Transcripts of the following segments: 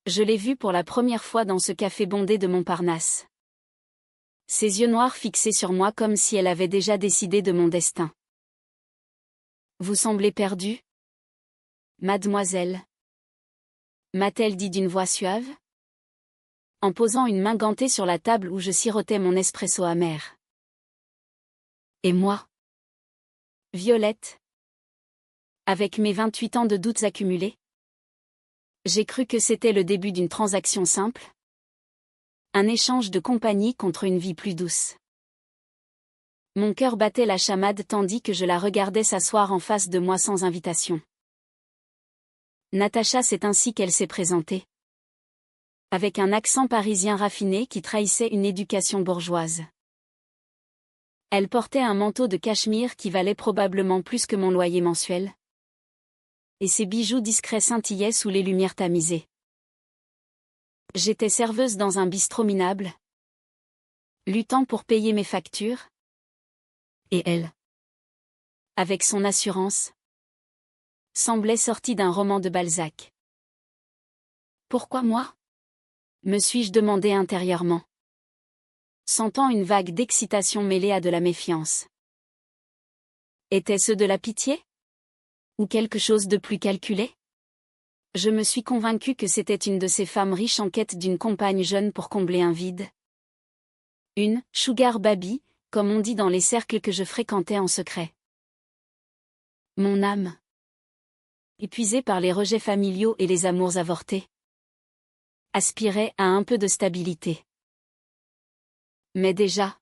Je l'ai vue pour la première fois dans ce café bondé de Montparnasse. Ses yeux noirs fixés sur moi comme si elle avait déjà décidé de mon destin. Vous semblez perdue, mademoiselle, m'a-t-elle dit d'une voix suave, en posant une main gantée sur la table où je sirotais mon espresso amer. Et moi, Violette, avec mes 28 ans de doutes accumulés, j'ai cru que c'était le début d'une transaction simple, un échange de compagnie contre une vie plus douce. Mon cœur battait la chamade tandis que je la regardais s'asseoir en face de moi sans invitation. Natacha, c'est ainsi qu'elle s'est présentée. Avec un accent parisien raffiné qui trahissait une éducation bourgeoise. Elle portait un manteau de cachemire qui valait probablement plus que mon loyer mensuel. Et ses bijoux discrets scintillaient sous les lumières tamisées. J'étais serveuse dans un bistrot minable, luttant pour payer mes factures. Et elle, avec son assurance, semblait sortie d'un roman de Balzac. Pourquoi moi ? Me suis-je demandé intérieurement, sentant une vague d'excitation mêlée à de la méfiance. Était-ce de la pitié ? Ou quelque chose de plus calculé ? Je me suis convaincue que c'était une de ces femmes riches en quête d'une compagne jeune pour combler un vide. Une « sugar baby », comme on dit dans les cercles que je fréquentais en secret. Mon âme, épuisée par les rejets familiaux et les amours avortés, aspirait à un peu de stabilité. Mais déjà,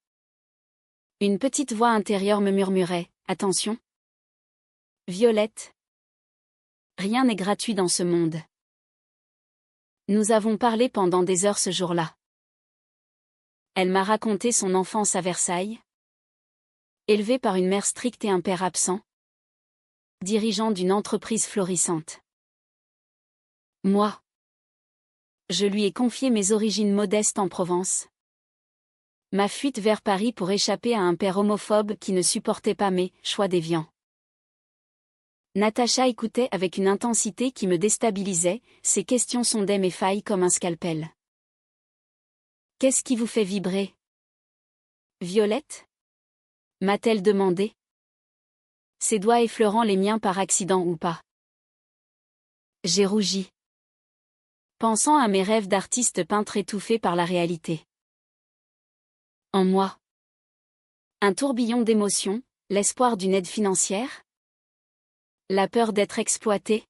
une petite voix intérieure me murmurait « Attention, Violette, rien n'est gratuit dans ce monde. » Nous avons parlé pendant des heures ce jour-là. Elle m'a raconté son enfance à Versailles, élevée par une mère stricte et un père absent, dirigeant d'une entreprise florissante. Moi, je lui ai confié mes origines modestes en Provence. Ma fuite vers Paris pour échapper à un père homophobe qui ne supportait pas mes choix déviants. Natacha écoutait avec une intensité qui me déstabilisait, ses questions sondaient mes failles comme un scalpel. Qu'est-ce qui vous fait vibrer, Violette ? M'a-t-elle demandé. Ses doigts effleurant les miens par accident ou pas. J'ai rougi, pensant à mes rêves d'artiste peintre étouffés par la réalité. En moi, un tourbillon d'émotions, l'espoir d'une aide financière, la peur d'être exploitée,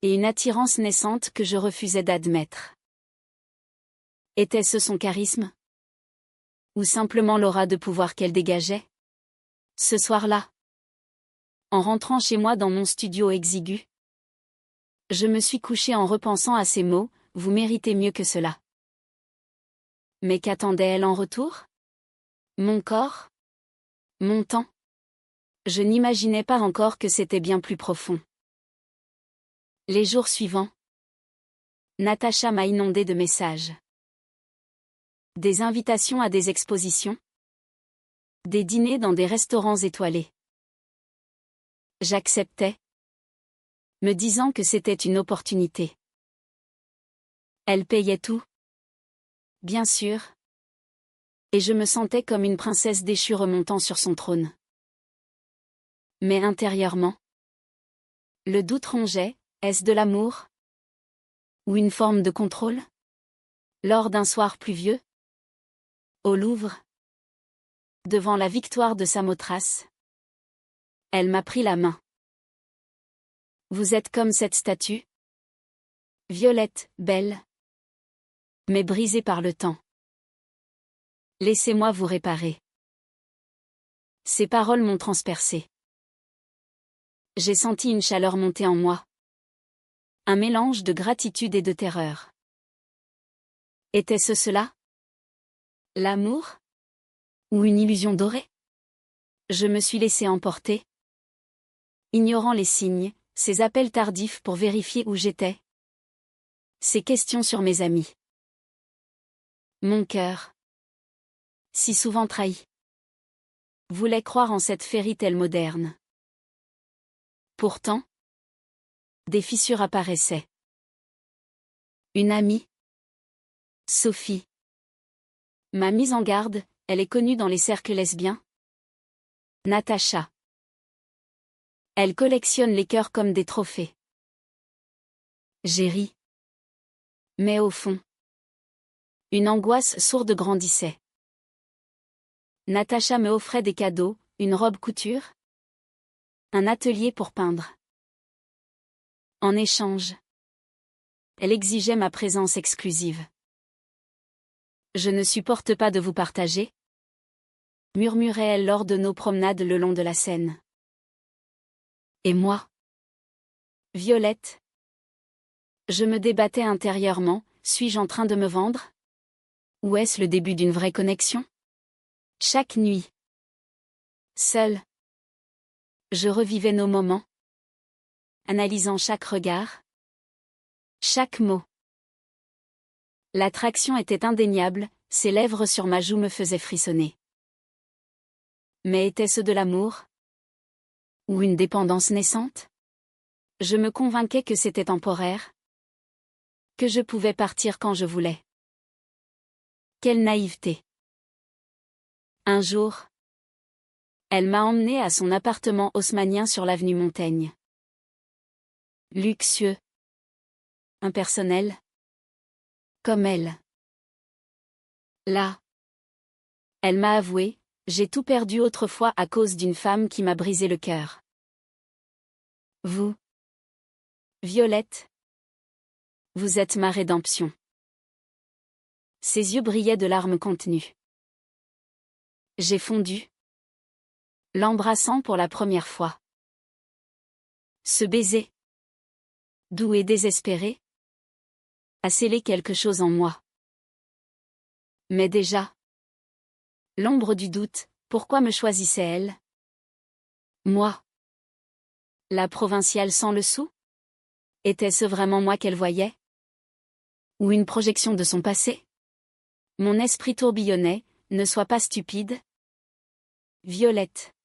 et une attirance naissante que je refusais d'admettre. Était-ce son charisme ? Ou simplement l'aura de pouvoir qu'elle dégageait ? Ce soir-là, en rentrant chez moi dans mon studio exigu, je me suis couchée en repensant à ces mots, « Vous méritez mieux que cela ». Mais qu'attendait-elle en retour ? Mon corps ? Mon temps ? Je n'imaginais pas encore que c'était bien plus profond. Les jours suivants, Natacha m'a inondé de messages. Des invitations à des expositions. Des dîners dans des restaurants étoilés. J'acceptais, me disant que c'était une opportunité. Elle payait tout. Bien sûr. Et je me sentais comme une princesse déchue remontant sur son trône. Mais intérieurement, le doute rongeait, est-ce de l'amour ? Ou une forme de contrôle ? Lors d'un soir pluvieux, au Louvre, devant la victoire de Samothrace, elle m'a pris la main. Vous êtes comme cette statue, Violette, belle, mais brisée par le temps. Laissez-moi vous réparer. Ces paroles m'ont transpercée. J'ai senti une chaleur monter en moi. Un mélange de gratitude et de terreur. Était-ce cela ? L'amour ? Ou une illusion dorée ? Je me suis laissé emporter. Ignorant les signes, ces appels tardifs pour vérifier où j'étais. Ces questions sur mes amis. Mon cœur, si souvent trahi, voulait croire en cette fairy-tale moderne. Pourtant, des fissures apparaissaient. Une amie. Sophie. M'a mise en garde, elle est connue dans les cercles lesbiens. Natacha. Elle collectionne les cœurs comme des trophées. J'ai ri. Mais au fond, une angoisse sourde grandissait. Natacha me offrait des cadeaux, une robe couture, un atelier pour peindre. En échange, elle exigeait ma présence exclusive. Je ne supporte pas de vous partager, murmurait-elle lors de nos promenades le long de la Seine. Et moi? Violette. Je me débattais intérieurement, suis-je en train de me vendre? Ou est-ce le début d'une vraie connexion? Chaque nuit, seule, je revivais nos moments, analysant chaque regard, chaque mot. L'attraction était indéniable, ses lèvres sur ma joue me faisaient frissonner. Mais était-ce de l'amour? Ou une dépendance naissante? Je me convainquais que c'était temporaire, que je pouvais partir quand je voulais. Quelle naïveté! Un jour, elle m'a emmené à son appartement haussmannien sur l'avenue Montaigne. Luxueux. Impersonnel. Comme elle. Là. Elle m'a avoué, j'ai tout perdu autrefois à cause d'une femme qui m'a brisé le cœur. Vous, Violette, vous êtes ma rédemption. Ses yeux brillaient de larmes contenues. J'ai fondu, l'embrassant pour la première fois. Ce baiser, doux et désespéré, a scellé quelque chose en moi. Mais déjà, l'ombre du doute, pourquoi me choisissait-elle? Moi, la provinciale sans le sou? Était-ce vraiment moi qu'elle voyait? Ou une projection de son passé? Mon esprit tourbillonnait, ne sois pas stupide. Violette.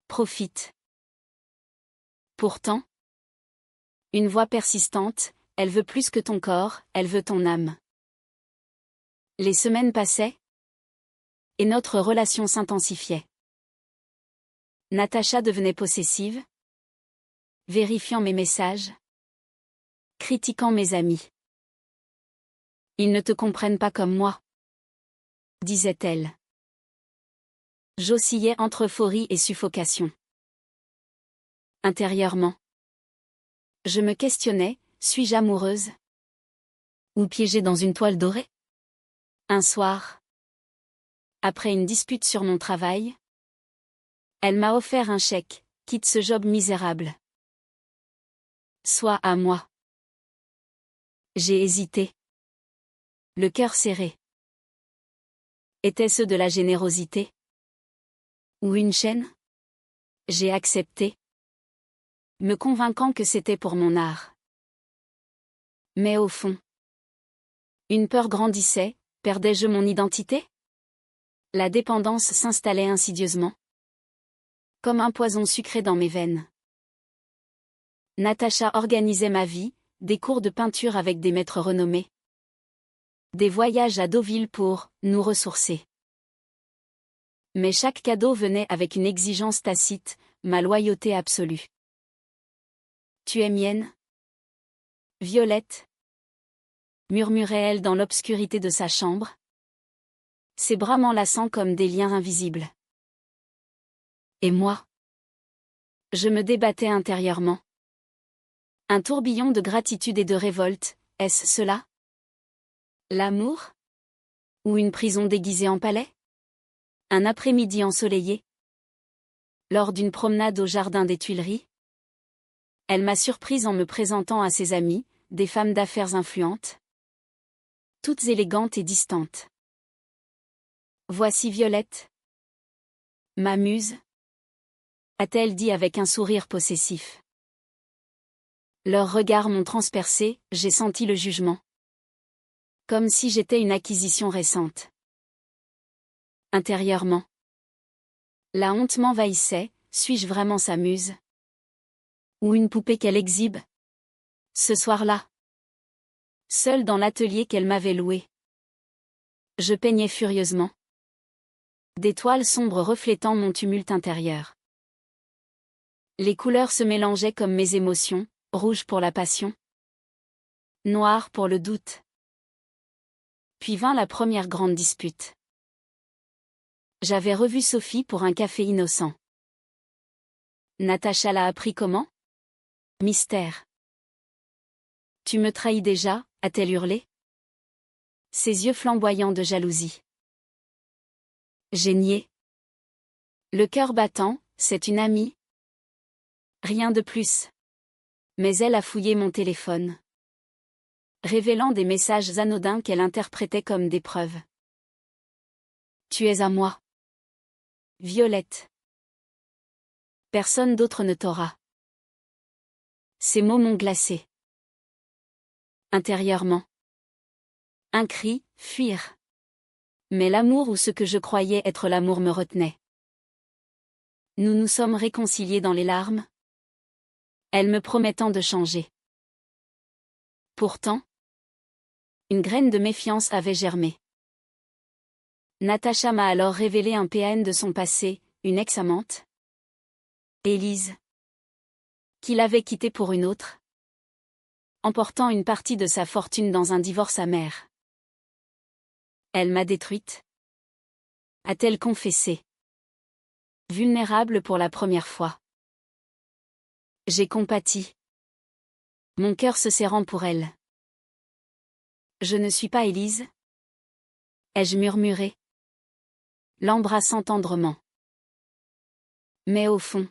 Profite. Pourtant, une voix persistante, elle veut plus que ton corps, elle veut ton âme. Les semaines passaient, et notre relation s'intensifiait. Natacha devenait possessive, vérifiant mes messages, critiquant mes amis. Ils ne te comprennent pas comme moi, disait-elle. J'oscillais entre euphorie et suffocation. Intérieurement, je me questionnais, suis-je amoureuse? Ou piégée dans une toile dorée? Un soir, après une dispute sur mon travail, elle m'a offert un chèque, quitte ce job misérable. Sois à moi. J'ai hésité. Le cœur serré. Était-ce de la générosité? Ou une chaîne? J'ai accepté, me convainquant que c'était pour mon art. Mais au fond, une peur grandissait, perdais-je mon identité? La dépendance s'installait insidieusement, comme un poison sucré dans mes veines. Natacha organisait ma vie, des cours de peinture avec des maîtres renommés, des voyages à Deauville pour nous ressourcer. Mais chaque cadeau venait avec une exigence tacite, ma loyauté absolue. Tu es mienne? Violette? Murmurait-elle dans l'obscurité de sa chambre. Ses bras m'enlaçant comme des liens invisibles. Et moi? Je me débattais intérieurement. Un tourbillon de gratitude et de révolte, est-ce cela? L'amour? Ou une prison déguisée en palais? Un après-midi ensoleillé? Lors d'une promenade au jardin des Tuileries? Elle m'a surprise en me présentant à ses amies, des femmes d'affaires influentes, toutes élégantes et distantes. Voici Violette. Ma muse, a-t-elle dit avec un sourire possessif. Leurs regards m'ont transpercé, j'ai senti le jugement. Comme si j'étais une acquisition récente. Intérieurement, la honte m'envahissait, suis-je vraiment sa muse? Ou une poupée qu'elle exhibe? Ce soir-là, Seule dans l'atelier qu'elle m'avait loué. Je peignais furieusement. Des toiles sombres reflétant mon tumulte intérieur. Les couleurs se mélangeaient comme mes émotions, rouge pour la passion, noir pour le doute. Puis vint la première grande dispute. J'avais revu Sophie pour un café innocent. Natacha l'a appris comment? Mystère. Tu me trahis déjà, a-t-elle hurlé? Ses yeux flamboyants de jalousie. J'ai nié. Le cœur battant, c'est une amie? Rien de plus. Mais elle a fouillé mon téléphone, révélant des messages anodins qu'elle interprétait comme des preuves. Tu es à moi. Violette. Personne d'autre ne t'aura. Ces mots m'ont glacé. Intérieurement. Un cri, fuir. Mais l'amour ou ce que je croyais être l'amour me retenait. Nous nous sommes réconciliés dans les larmes, elle me promettant de changer. Pourtant, une graine de méfiance avait germé. Natacha m'a alors révélé un PN de son passé, une ex-amante. Élise. Qui l'avait quittée pour une autre, emportant une partie de sa fortune dans un divorce amer. Elle m'a détruite. A-t-elle confessé? Vulnérable pour la première fois. J'ai compati. Mon cœur se serrant pour elle. Je ne suis pas Élise, ai-je murmuré, l'embrassant tendrement. Mais au fond,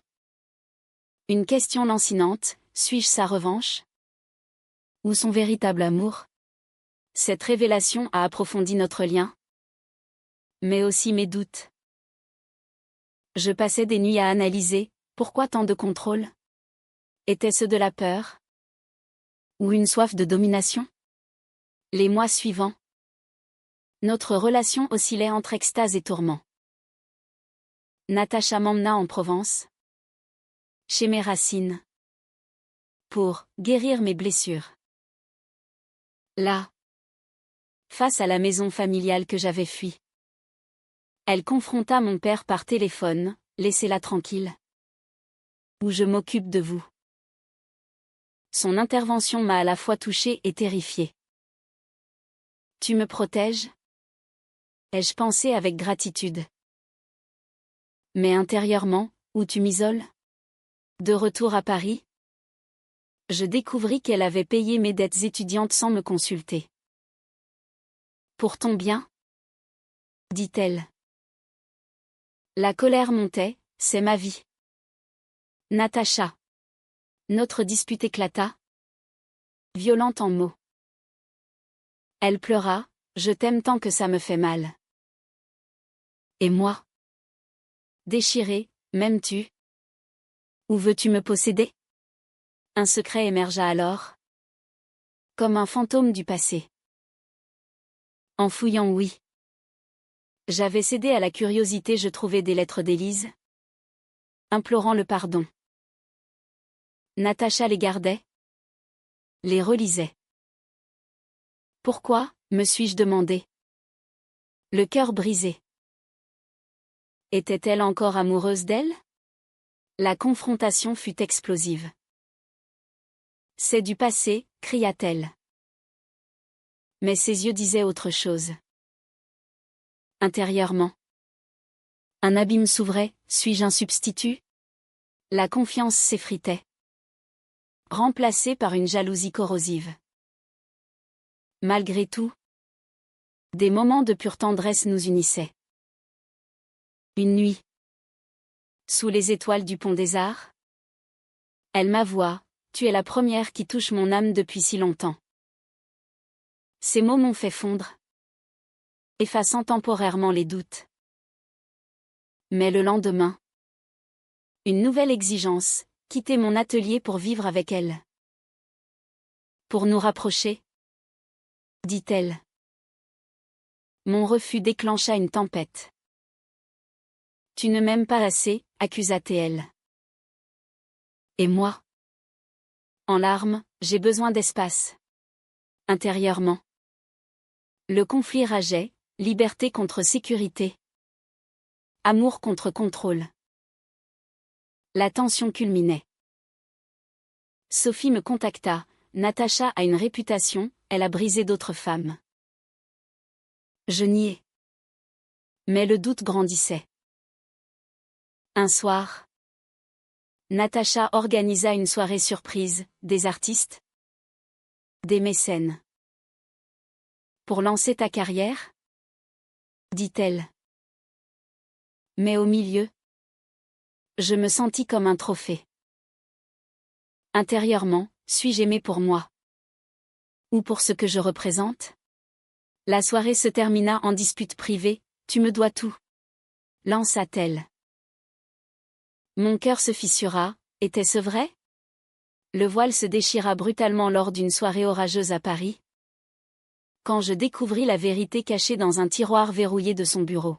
une question lancinante, suis-je sa revanche? Ou son véritable amour? Cette révélation a approfondi notre lien, mais aussi mes doutes. Je passais des nuits à analyser, pourquoi tant de contrôle? Était-ce de la peur? Ou une soif de domination? Les mois suivants, notre relation oscillait entre extase et tourment. Natacha m'emmena en Provence, chez mes racines, pour guérir mes blessures. Là, face à la maison familiale que j'avais fuie, elle confronta mon père par téléphone, laissez-la tranquille. Ou je m'occupe de vous. Son intervention m'a à la fois touchée et terrifiée. Tu me protèges? Ai-je pensé avec gratitude. Mais intérieurement, où tu m'isoles? De retour à Paris, je découvris qu'elle avait payé mes dettes étudiantes sans me consulter. Pour ton bien? Dit-elle. La colère montait, c'est ma vie. Natacha. Notre dispute éclata, violente en mots. Elle pleura, je t'aime tant que ça me fait mal. Et moi? Déchirée, m'aimes-tu? Ou veux-tu me posséder? Un secret émergea alors, comme un fantôme du passé. En fouillant, oui. J'avais cédé à la curiosité, je trouvais des lettres d'Élise, implorant le pardon. Natacha les gardait, les relisait. Pourquoi, me suis-je demandé? Le cœur brisé. Était-elle encore amoureuse d'elle? La confrontation fut explosive. C'est du passé, cria-t-elle. Mais ses yeux disaient autre chose. Intérieurement, un abîme s'ouvrait, suis-je un substitut? La confiance s'effritait, remplacée par une jalousie corrosive. Malgré tout, des moments de pure tendresse nous unissaient. Une nuit, sous les étoiles du Pont des Arts, elle m'avoua, tu es la première qui touche mon âme depuis si longtemps. Ces mots m'ont fait fondre, effaçant temporairement les doutes. Mais le lendemain, une nouvelle exigence, quitter mon atelier pour vivre avec elle. Pour nous rapprocher, dit-elle. Mon refus déclencha une tempête. Tu ne m'aimes pas assez, accusa-t-elle. Et moi? En larmes, j'ai besoin d'espace. Intérieurement. Le conflit rageait, liberté contre sécurité. Amour contre contrôle. La tension culminait. Sophie me contacta. Natacha a une réputation, elle a brisé d'autres femmes. Je niais. Mais le doute grandissait. Un soir, Natacha organisa une soirée surprise, des artistes, des mécènes. Pour lancer ta carrière? Dit-elle. Mais au milieu, je me sentis comme un trophée. Intérieurement, suis-je aimée pour moi? Ou pour ce que je représente? La soirée se termina en dispute privée. Tu me dois tout. Lança-t-elle. Mon cœur se fissura. Était-ce vrai? Le voile se déchira brutalement lors d'une soirée orageuse à Paris. Quand je découvris la vérité cachée dans un tiroir verrouillé de son bureau.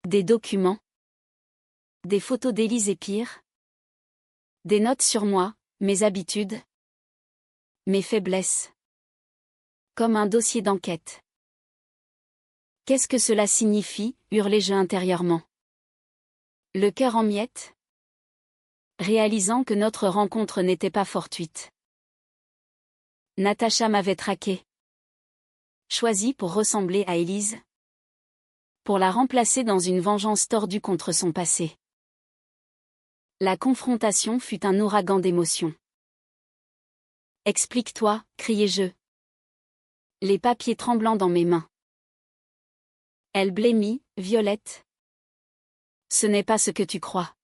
Des documents. Des photos d'Élise et pire. Des notes sur moi, mes habitudes. Mes faiblesses. Comme un dossier d'enquête. Qu'est-ce que cela signifie? Hurlai-je intérieurement. Le cœur en miettes? Réalisant que notre rencontre n'était pas fortuite. Natacha m'avait traqué. Choisi pour ressembler à Élise. Pour la remplacer dans une vengeance tordue contre son passé. La confrontation fut un ouragan d'émotions. Explique-toi, criai-je. Les papiers tremblants dans mes mains. Elle blêmit, Violette. Ce n'est pas ce que tu crois.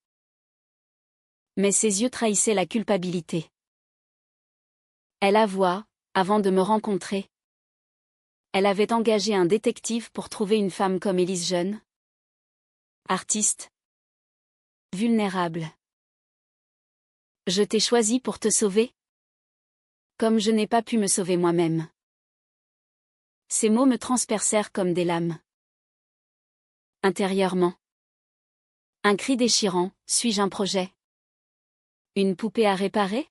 Mais ses yeux trahissaient la culpabilité. Elle avoua, avant de me rencontrer. Elle avait engagé un détective pour trouver une femme comme Élise jeune. Artiste. Vulnérable. Je t'ai choisi pour te sauver. Comme je n'ai pas pu me sauver moi-même. Ces mots me transpercèrent comme des lames. Intérieurement. Un cri déchirant, suis-je un projet? Une poupée à réparer?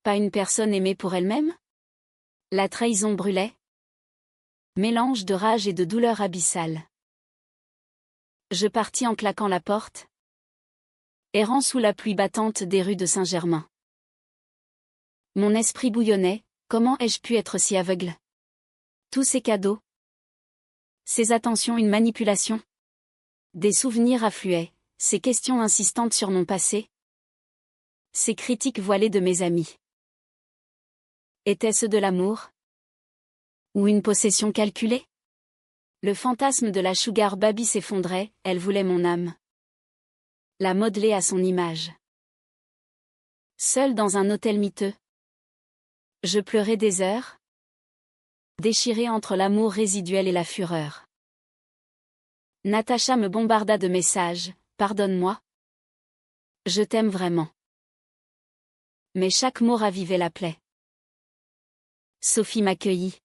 Pas une personne aimée pour elle-même? La trahison brûlait. Mélange de rage et de douleur abyssale. Je partis en claquant la porte. Errant sous la pluie battante des rues de Saint-Germain. Mon esprit bouillonnait, comment ai-je pu être si aveugle? Tous ces cadeaux. Ces attentions, une manipulation. Des souvenirs affluaient, ces questions insistantes sur mon passé. Ces critiques voilées de mes amis. Était-ce de l'amour? Ou une possession calculée? Le fantasme de la sugar baby s'effondrait, elle voulait mon âme. La modeler à son image. Seule dans un hôtel miteux. Je pleurais des heures. Déchirée entre l'amour résiduel et la fureur. Natacha me bombarda de messages, pardonne-moi. Je t'aime vraiment. Mais chaque mot ravivait la plaie. Sophie m'accueillit.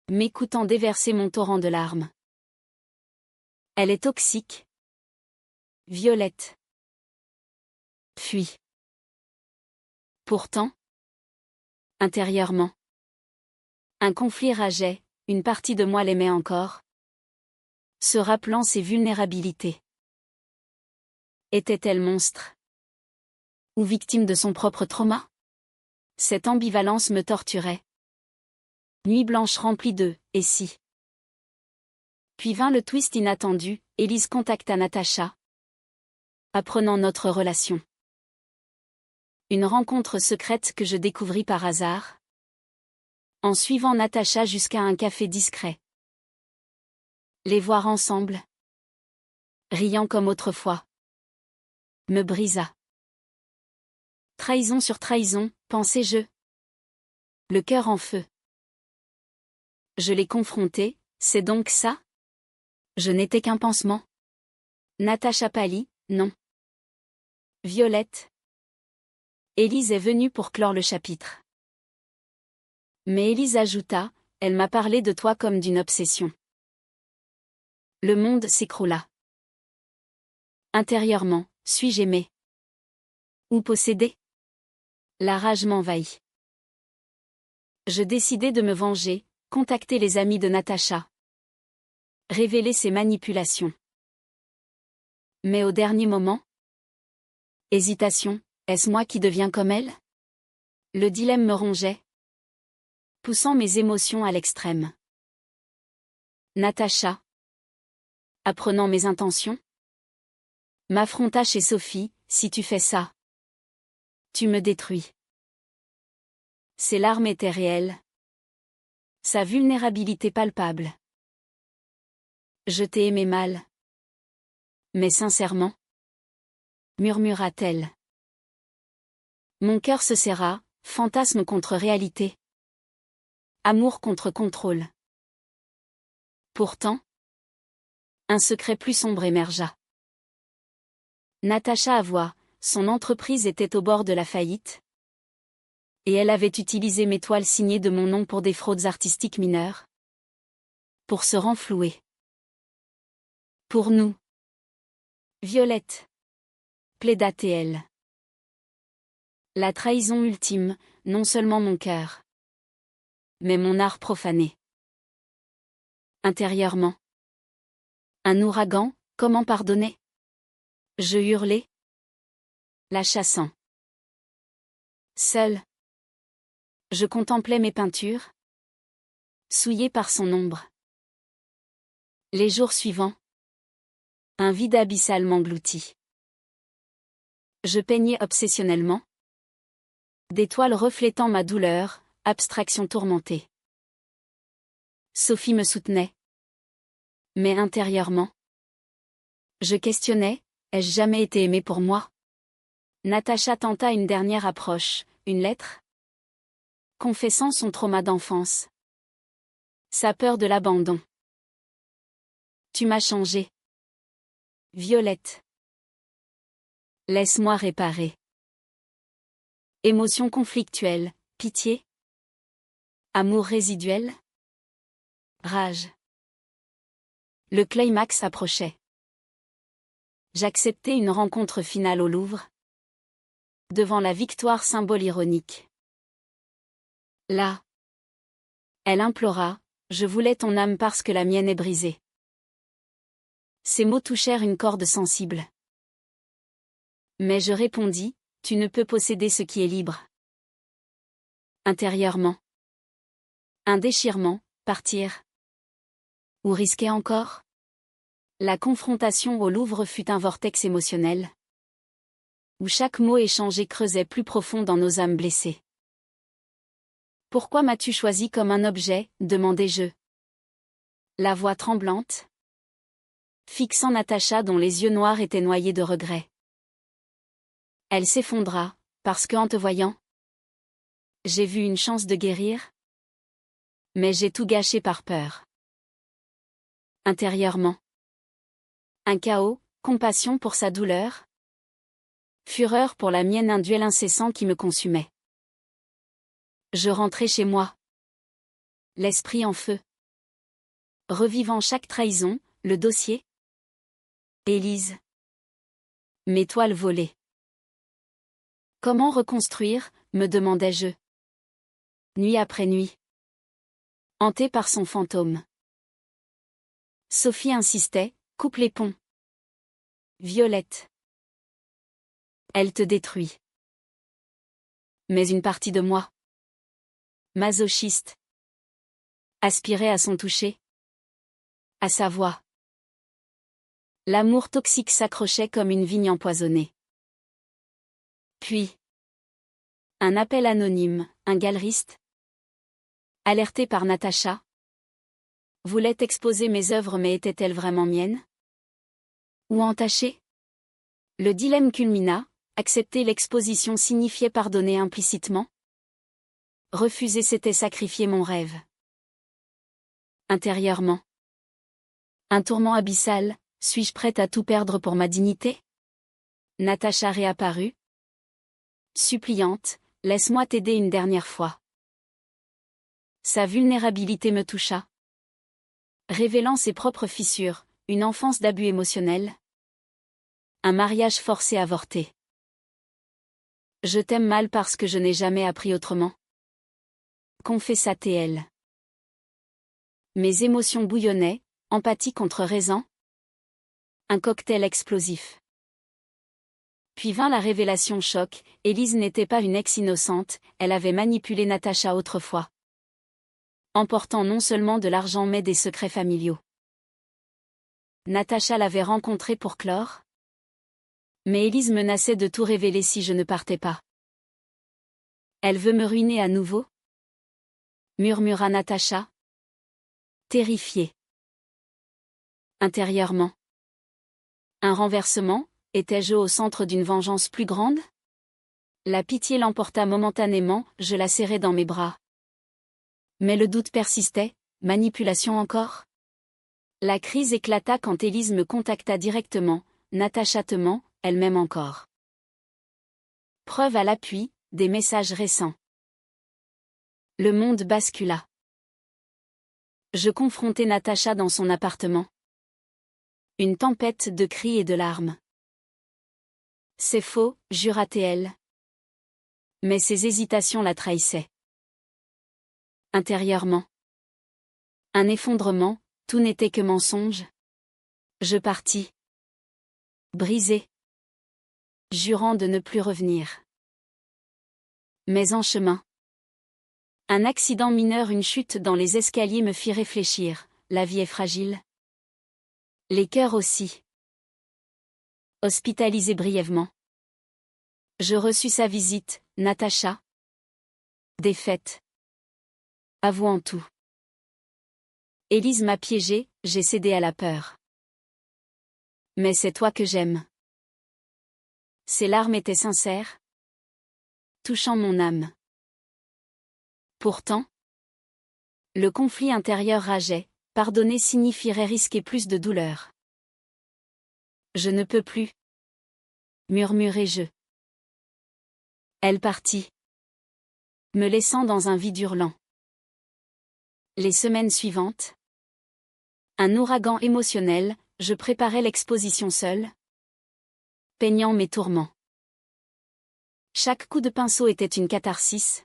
M'écoutant déverser mon torrent de larmes. Elle est toxique. Violette. Fuis. Pourtant. Intérieurement. Un conflit rageait, une partie de moi l'aimait encore. Se rappelant ses vulnérabilités. Était-elle monstre? Ou victime de son propre trauma? Cette ambivalence me torturait. Nuit blanche remplie de « et si ». Puis vint le twist inattendu, Élise contacta Natacha. Apprenant notre relation. Une rencontre secrète que je découvris par hasard. En suivant Natacha jusqu'à un café discret. Les voir ensemble. Riant comme autrefois. Me brisa. Trahison sur trahison, pensai-je. Le cœur en feu. Je l'ai confronté, c'est donc ça? Je n'étais qu'un pansement. Natacha pâlit, non. Violette. Élise est venue pour clore le chapitre. Mais Élise ajouta, elle m'a parlé de toi comme d'une obsession. Le monde s'écroula. Intérieurement, suis-je aimée? Ou possédée? La rage m'envahit. Je décidai de me venger, contacter les amis de Natacha. Révéler ses manipulations. Mais au dernier moment? Hésitation, est-ce moi qui deviens comme elle? Le dilemme me rongeait, poussant mes émotions à l'extrême. Natacha, apprenant mes intentions, m'affronta chez Sophie. Si tu fais ça, tu me détruis. Ses larmes étaient réelles. Sa vulnérabilité palpable. Je t'ai aimé mal. Mais sincèrement, murmura-t-elle. Mon cœur se serra, fantasme contre réalité. Amour contre contrôle. Pourtant, un secret plus sombre émergea. Natacha avoua, son entreprise était au bord de la faillite. Et elle avait utilisé mes toiles signées de mon nom pour des fraudes artistiques mineures. Pour se renflouer. Pour nous. Violette. Plaida-t-elle. La trahison ultime, non seulement mon cœur. Mais mon art profané. Intérieurement. Un ouragan, comment pardonner? Je hurlai. La chassant. Seul. Je contemplais mes peintures. Souillées par son ombre. Les jours suivants. Un vide abyssal m'engloutit. Je peignais obsessionnellement. Des toiles reflétant ma douleur, abstraction tourmentée. Sophie me soutenait. Mais intérieurement. Je questionnais, ai-je jamais été aimée pour moi? Natacha tenta une dernière approche, une lettre? Confessant son trauma d'enfance. Sa peur de l'abandon. Tu m'as changé. Violette. Laisse-moi réparer. Émotions conflictuelles, pitié. Amour résiduel. Rage. Le climax approchait. J'acceptais une rencontre finale au Louvre. Devant la victoire symbole ironique. Là. Elle implora, je voulais ton âme parce que la mienne est brisée. Ces mots touchèrent une corde sensible. Mais je répondis, tu ne peux posséder ce qui est libre. Intérieurement. Un déchirement, partir. Ou risquer encore? La confrontation au Louvre fut un vortex émotionnel. Où chaque mot échangé creusait plus profond dans nos âmes blessées. Pourquoi m'as-tu choisi comme un objet, demandai-je. La voix tremblante. Fixant Natacha dont les yeux noirs étaient noyés de regret. Elle s'effondra, parce qu'en te voyant, j'ai vu une chance de guérir. Mais j'ai tout gâché par peur. Intérieurement. Un chaos, compassion pour sa douleur. Fureur pour la mienne, un duel incessant qui me consumait. Je rentrai chez moi. L'esprit en feu. Revivant chaque trahison, le dossier. Élise. Mes toiles volées. Comment reconstruire, me demandai-je. Nuit après nuit. Hantée par son fantôme. Sophie insistait, coupe les ponts. Violette. Elle te détruit. Mais une partie de moi. Masochiste. Aspirait à son toucher. À sa voix. L'amour toxique s'accrochait comme une vigne empoisonnée. Puis. Un appel anonyme, un galeriste. Alerté par Natacha. Voulait exposer mes œuvres mais étaient-elles vraiment miennes? Ou entachées? Le dilemme culmina, accepter l'exposition signifiait pardonner implicitement. Refuser c'était sacrifier mon rêve. Intérieurement. Un tourment abyssal, suis-je prête à tout perdre pour ma dignité? Natacha réapparut. Suppliante, laisse-moi t'aider une dernière fois. Sa vulnérabilité me toucha. Révélant ses propres fissures, une enfance d'abus émotionnels. Un mariage forcé avorté. Je t'aime mal parce que je n'ai jamais appris autrement. confessa TL. Mes émotions bouillonnaient, empathie contre raison. Un cocktail explosif. Puis vint la révélation choc, Élise n'était pas une ex-innocente, elle avait manipulé Natacha autrefois. Emportant non seulement de l'argent mais des secrets familiaux. Natacha l'avait rencontrée pour clore. Mais Élise menaçait de tout révéler si je ne partais pas. Elle veut me ruiner à nouveau? Murmura Natacha. Terrifiée. Intérieurement. Un renversement, étais-je au centre d'une vengeance plus grande? La pitié l'emporta momentanément, je la serrai dans mes bras. Mais le doute persistait, manipulation encore? La crise éclata quand Élise me contacta directement, Natacha te ment, elle m'aime encore. Preuve à l'appui, des messages récents. Le monde bascula. Je confrontai Natacha dans son appartement. Une tempête de cris et de larmes. C'est faux, jura-t-elle. Mais ses hésitations la trahissaient. Intérieurement. Un effondrement, tout n'était que mensonge. Je partis. Brisé. Jurant de ne plus revenir. Mais en chemin. Un accident mineur, une chute dans les escaliers me fit réfléchir, la vie est fragile. Les cœurs aussi. Hospitalisé brièvement. Je reçus sa visite, Natacha. Défaite. Avouant tout. Élise m'a piégée, j'ai cédé à la peur. Mais c'est toi que j'aime. Ses larmes étaient sincères. Touchant mon âme. Pourtant, le conflit intérieur rageait, pardonner signifierait risquer plus de douleur. Je ne peux plus. Murmurai-je. Elle partit. Me laissant dans un vide hurlant. Les semaines suivantes. Un ouragan émotionnel, je préparais l'exposition seule. Peignant mes tourments. Chaque coup de pinceau était une catharsis.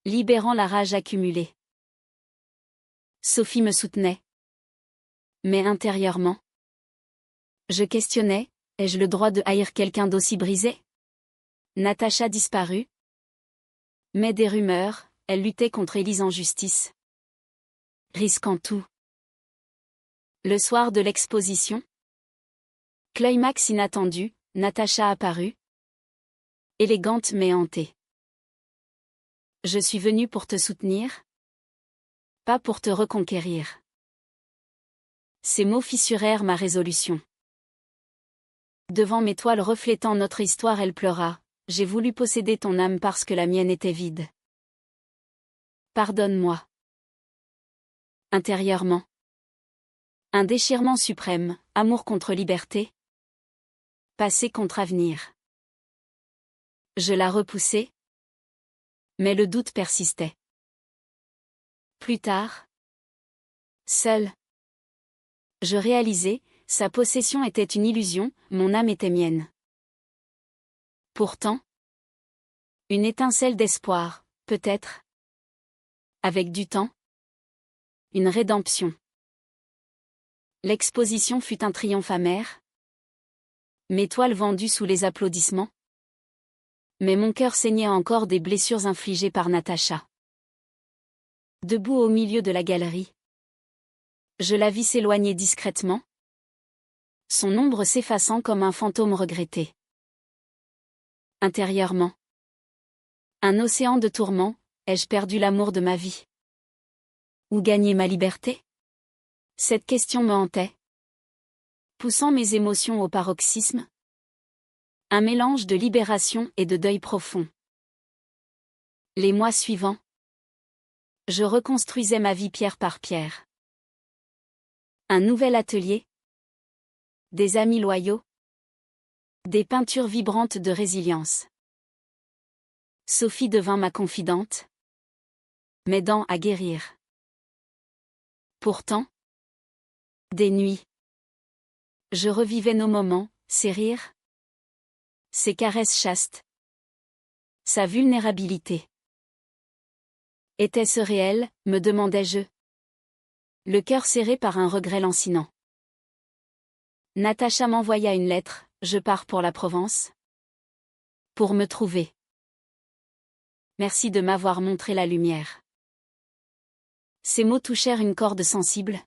Libérant la rage accumulée. Sophie me soutenait. Mais intérieurement. Je questionnais, ai-je le droit de haïr quelqu'un d'aussi brisé? Natacha disparut. Mais des rumeurs, elle luttait contre Élise en justice. Risquant tout. Le soir de l'exposition. Climax inattendu, Natacha apparut. Élégante mais hantée. Je suis venue pour te soutenir. Pas pour te reconquérir. Ces mots fissurèrent ma résolution. Devant mes toiles reflétant notre histoire, elle pleura. J'ai voulu posséder ton âme parce que la mienne était vide. Pardonne-moi. Intérieurement. Un déchirement suprême, amour contre liberté. Passé contre avenir. Je la repoussai. Mais le doute persistait. Plus tard. Seul. Je réalisai, sa possession était une illusion, mon âme était mienne. Pourtant. Une étincelle d'espoir, peut-être. Avec du temps. Une rédemption. L'exposition fut un triomphe amer. Mes toiles vendues sous les applaudissements. Mais mon cœur saignait encore des blessures infligées par Natacha. Debout au milieu de la galerie. Je la vis s'éloigner discrètement. Son ombre s'effaçant comme un fantôme regretté. Intérieurement. Un océan de tourments, ai-je perdu l'amour de ma vie? Ou gagné ma liberté? Cette question me hantait. Poussant mes émotions au paroxysme. Un mélange de libération et de deuil profond. Les mois suivants. Je reconstruisais ma vie pierre par pierre. Un nouvel atelier. Des amis loyaux. Des peintures vibrantes de résilience. Sophie devint ma confidente. M'aidant à guérir. Pourtant. Des nuits. Je revivais nos moments, ses rires. Ses caresses chastes. Sa vulnérabilité. Était-ce réel, me demandais-je. Le cœur serré par un regret lancinant. Natacha m'envoya une lettre, je pars pour la Provence. Pour me trouver. Merci de m'avoir montré la lumière. Ces mots touchèrent une corde sensible,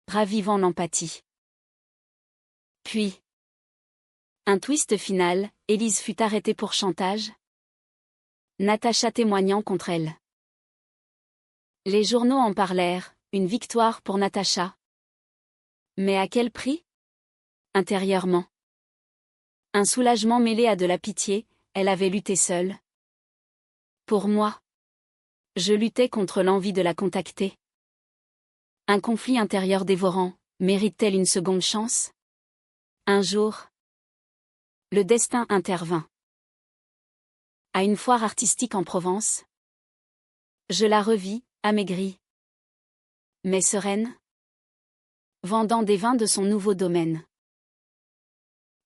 ravivant l'empathie. Puis, un twist final, Élise fut arrêtée pour chantage. Natacha témoignant contre elle. Les journaux en parlèrent, une victoire pour Natacha. Mais à quel prix? Intérieurement. Un soulagement mêlé à de la pitié, elle avait lutté seule. Pour moi. Je luttais contre l'envie de la contacter. Un conflit intérieur dévorant, mérite-t-elle une seconde chance? Un jour, le destin intervint. À une foire artistique en Provence, je la revis, amaigrie, mais sereine, vendant des vins de son nouveau domaine.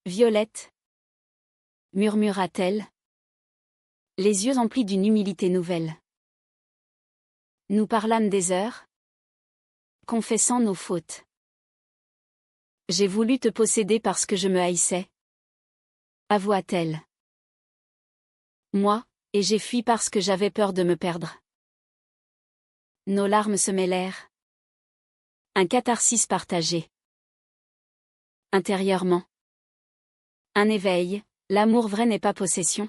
Violette, murmura-t-elle, les yeux emplis d'une humilité nouvelle. Nous parlâmes des heures, confessant nos fautes. J'ai voulu te posséder parce que je me haïssais, avoua-t-elle. Moi, et j'ai fui parce que j'avais peur de me perdre. Nos larmes se mêlèrent. Un catharsis partagé. Intérieurement. Un éveil, l'amour vrai n'est pas possession,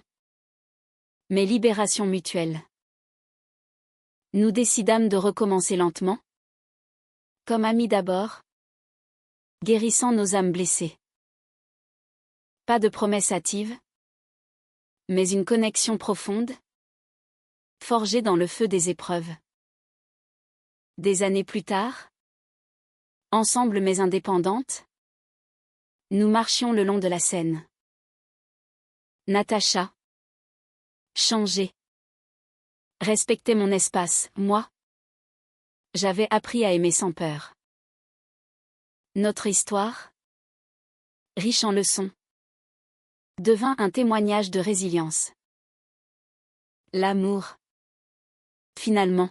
mais libération mutuelle. Nous décidâmes de recommencer lentement. Comme amis d'abord. Guérissant nos âmes blessées. Pas de promesse hâtive, mais une connexion profonde, forgée dans le feu des épreuves. Des années plus tard, ensemble mais indépendantes, nous marchions le long de la Seine. Natacha. Changée. Respectait mon espace, moi. J'avais appris à aimer sans peur. Notre histoire, riche en leçons, devint un témoignage de résilience. L'amour, finalement,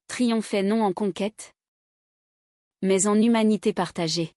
triomphait non en conquête, mais en humanité partagée.